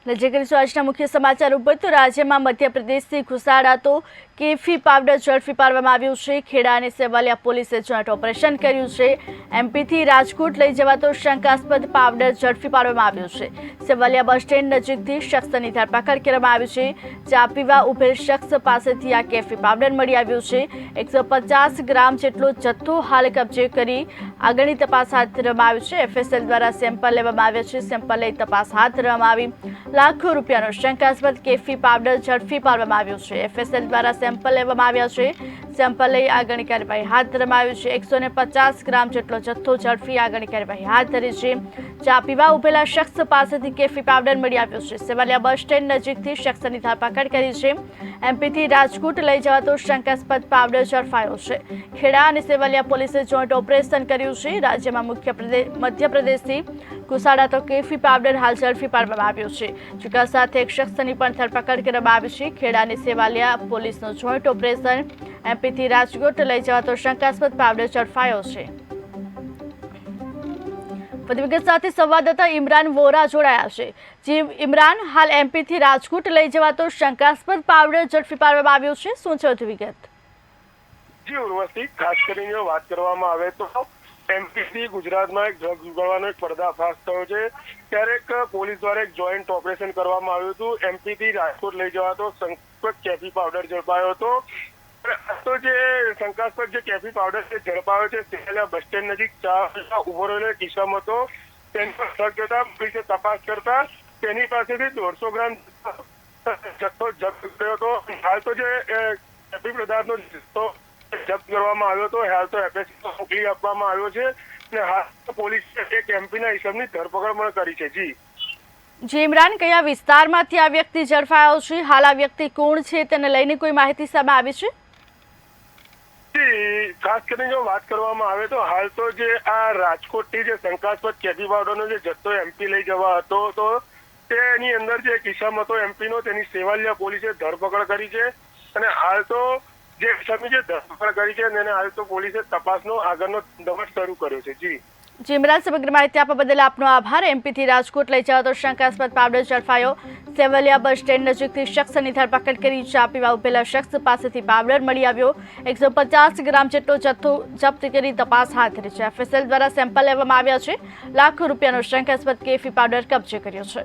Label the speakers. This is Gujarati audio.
Speaker 1: નજર કરીશું આજના મુખ્ય સમાચાર ઉપર તો રાજ્યમાં મધ્યપ્રદેશથી ઘુસાડાતો કેફી પાવડર ઝડપી પાડવામાં આવ્યું છે। ખેડા અને સેવાલિયા પોલીસે જોઈન્ટ ઓપરેશન કર્યું છે। એમપીથી રાજકોટ લઈ જવાતો શંકાસ્પદ પાવડર ઝડપી પાડવામાં આવ્યો છે। સેવાલિયા બસ સ્ટેન્ડ નજીકથી શખ્સની ધરપકડ કરવામાં આવી છે। ચા પીવા ઉભેલ શખ્સ પાસેથી આ કેફી પાવડર મળી આવ્યો છે। 150 ગ્રામ જેટલો જથ્થો હાલ કબજે કરી આગળની તપાસ હાથ ધરવામાં આવી છે। એફએસએલ દ્વારા સેમ્પલ લેવામાં આવ્યા છે। સેમ્પલ લઈ તપાસ હાથ ધરવામાં આવી। લાખો રૂપિયાનો શંકાસ્પદ કેફી પાવડર ઝડપી પાડવામાં આવ્યો છે। એફએસએલ દ્વારા સેમ્પલ લેવામાં આવ્યા છે। સેમ્પલ લઈ આગળની કાર્યવાહી હાથ ધરવામાં આવી છે। 150 ગ્રામ જેટલો જથ્થો ઝડપી આગળની કાર્યવાહી હાથ ધરી છે। ચા પીવા ઉભેલા શખ્સ પાસેથી કેફી પાવડર મળી આવ્યો છે। સેવાલિયા બસ સ્ટેન્ડ નજીકથી શખ્સની ધરપકડ કરી છે। એમપીથી રાજકોટ લઈ જવાતો શંકાસ્પદ પાવડર ઝડપાયો છે। ખેડા અને સેવાલિયા પોલીસે જોઈન્ટ ઓપરેશન કર્યું છે। રાજ્યમાં મધ્યપ્રદેશથી ઘુસાડાતો કેફી પાવડર હાલ ઝડપી પાડવામાં આવ્યો છે। ચુકા સાથે એક શખ્સની પણ ધરપકડ કરવામાં આવી છે। ખેડા અને સેવાલિયા પોલીસનું જોઈન્ટ ઓપરેશન એમપીથી રાજકોટ લઈ જવાતો શંકાસ્પદ પાવડર ઝડપાયો છે। વધુ વિગત સાથે સંવાદદાતા ઇમરાન વોરા જોડાયા છે। જી ઇમરાન, હાલ એમપીથી રાજકોટ લઈ જવાતો શંકાસ્પદ પાવડર ઝડપી પાડવામાં આવ્યો છે, શું છે વધુ વિગત?
Speaker 2: જી ઉર્વશી, ખાસ કરીને વાત કરવામાં આવે તો એમપીથી ગુજરાતમાં એક ડ્રગ્સ ઉગાડવાનો એક પર્દાફાશ થયો છે। ત્યારે એક પોલીસ દ્વારા એક જોઈન્ટ ઓપરેશન કરવામાં આવ્યું હતું। એમપીથી રાજકોટ લઈ જવાતો શંકાસ્પદ કેફી પાવડર ઝડપાયો હતો। તો જે શંકાસ્પદ જે કેફી પાવડર છે ઝડપાયો છે સેવાલિયા બસ સ્ટેન્ડ નજીક ચા ઉભો રહેલો કિસ્સામાં તો તેની પર શક જતા પોલીસે તપાસ કરતા તેની પાસેથી 150 ગ્રામ જથ્થો જપ્ત કર્યો હતો। હાલ તો જે કેફી પદાર્થનો જથ્થો જપ્ત કરવામાં આવ્યો હતો। હાલ તો એફએસએલ મોકલી આપવામાં આવ્યો છે અને હાલ પોલીસે એક એમપીના ઇસમની ધરપકડ પણ કરી છે।
Speaker 1: જી ઇમરાન, કયા વિસ્તારમાંથી આ વ્યક્તિ ઝડપાયો છે? હાલ આ વ્યક્તિ કોણ છે તેને લઈને કોઈ માહિતી સામે આવી છે?
Speaker 2: ખાસ કરીને જો વાત કરવામાં આવે તો હાલ તો જે આ રાજકોટથી જે શંકાસ્પદ કેફી પાવડરનો જે જથ્થો એમપી લઈ જવા હતો તો તેની અંદર જે કિસ્સામાં હતો એમપીનો તેની સેવાલિયા પોલીસે ધરપકડ કરી છે અને હાલ તો જે સમી જે ધરપકડ કરી છે તેને હાલ તો પોલીસે તપાસનો આગળનો દમટ શરૂ કર્યો છે। જી
Speaker 1: ઇમરાન, સમગ્ર માહિતી આપવા બદલ આપનો આભાર। એમપીથી રાજકોટ લઈ જવાતો શંકાસ્પદ પાવડર ઝડપાયો। સેવાલિયા બસ સ્ટેન્ડ નજીકથી શખ્સની ધરપકડ કરી ચા પીવા ઉભેલા શખ્સ પાસેથી પાવડર મળી આવ્યો। 150 ગ્રામ જેટલો જથ્થો જપ્ત કરી તપાસ હાથ ધરી છે। એફએસએલ દ્વારા સેમ્પલ લેવામાં આવ્યા છે। લાખો રૂપિયાનો શંકાસ્પદ કેફી પાવડર કબજે કર્યો છે।